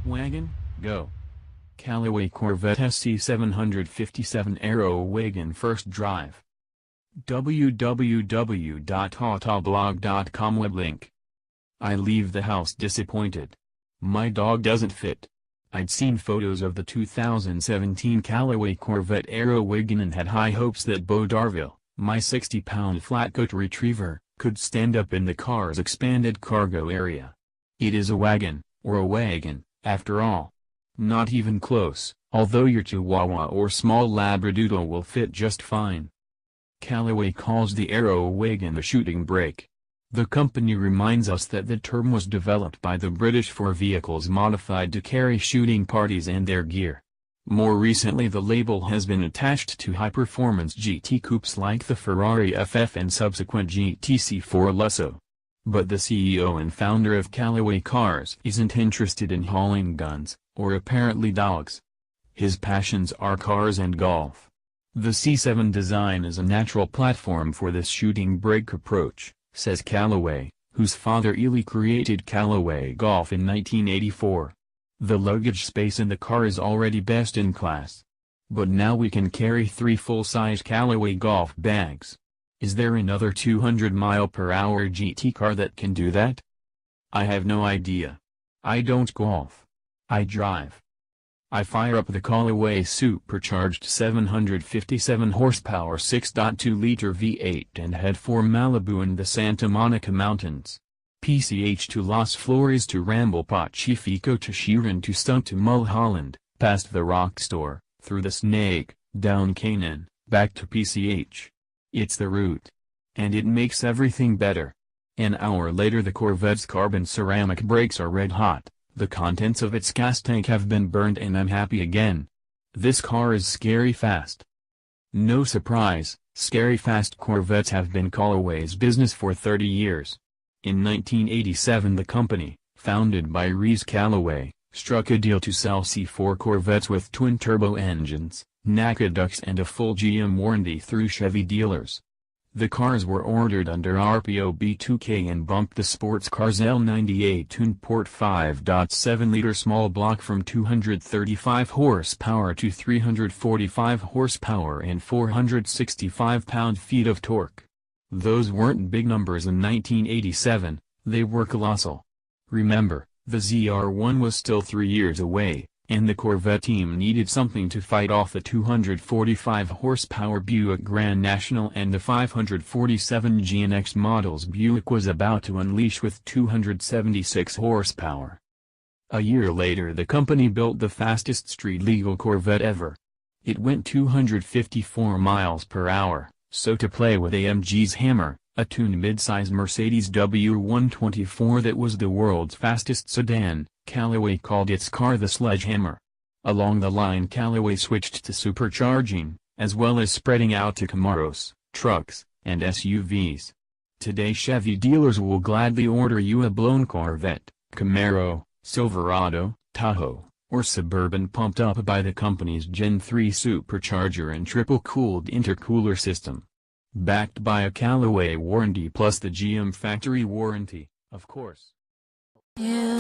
Wagon, go. Callaway Corvette SC757 AeroWagen first drive. www.autoblog.com web link. I leave the house disappointed. My dog doesn't fit. I'd seen photos of the 2017 Callaway Corvette AeroWagen and had high hopes that Bo Darville, my 60-pound Flatcoat Retriever, could stand up in the car's expanded cargo area. It is a wagon, or a wagon, after all. Not even close, although your Chihuahua or small Labradoodle will fit just fine. Callaway calls the AeroWagen a shooting brake. The company reminds us that the term was developed by the British for vehicles modified to carry shooting parties and their gear. More recently the label has been attached to high-performance GT coupes like the Ferrari FF and subsequent GTC4 Lusso. But the CEO and founder of Callaway Cars isn't interested in hauling guns, or apparently dogs. His passions are cars and golf. The C7 design is a natural platform for this shooting brake approach, says Callaway, whose father Ely created Callaway Golf in 1984. The luggage space in the car is already best in class. But now we can carry 3 full-size Callaway Golf bags. Is there another 200-mile-per-hour GT car that can do that? I have no idea. I don't golf. I drive. I fire up the Callaway supercharged 757 horsepower 6.2-liter V8 and head for Malibu and the Santa Monica Mountains. PCH to Las Flores to Ramble Pacifico to Sheeran to Stunt to Mulholland, past the Rock Store, through the Snake, down Canaan, back to PCH. It's the route. And it makes everything better. An hour later the Corvette's carbon ceramic brakes are red hot, the contents of its gas tank have been burned and I'm happy again. This car is scary fast. No surprise, scary fast Corvettes have been Callaway's business for 30 years. In 1987 the company, founded by Reese Callaway, struck a deal to sell C4 Corvettes with twin-turbo engines, NACA ducts and a full GM warranty through Chevy dealers. The cars were ordered under RPO B2K and bumped the sports car's L98 Tuneport 5.7-liter small block from 235 horsepower to 345 horsepower and 465 pound-feet of torque. Those weren't big numbers in 1987, they were colossal. Remember, the ZR1 was still 3 years away, and the Corvette team needed something to fight off the 245 horsepower Buick Grand National and the 547 GNX models Buick was about to unleash with 276 horsepower. A year later the company built the fastest street-legal Corvette ever. It went 254 miles per hour, so to play with AMG's Hammer, a tuned mid-size Mercedes W124 that was the world's fastest sedan, Callaway called its car the Sledgehammer. Along the line Callaway switched to supercharging, as well as spreading out to Camaros, trucks, and SUVs. Today Chevy dealers will gladly order you a blown Corvette, Camaro, Silverado, Tahoe, or Suburban pumped up by the company's Gen 3 supercharger and triple-cooled intercooler system. Backed by a Callaway warranty plus the GM factory warranty, of course. Yeah.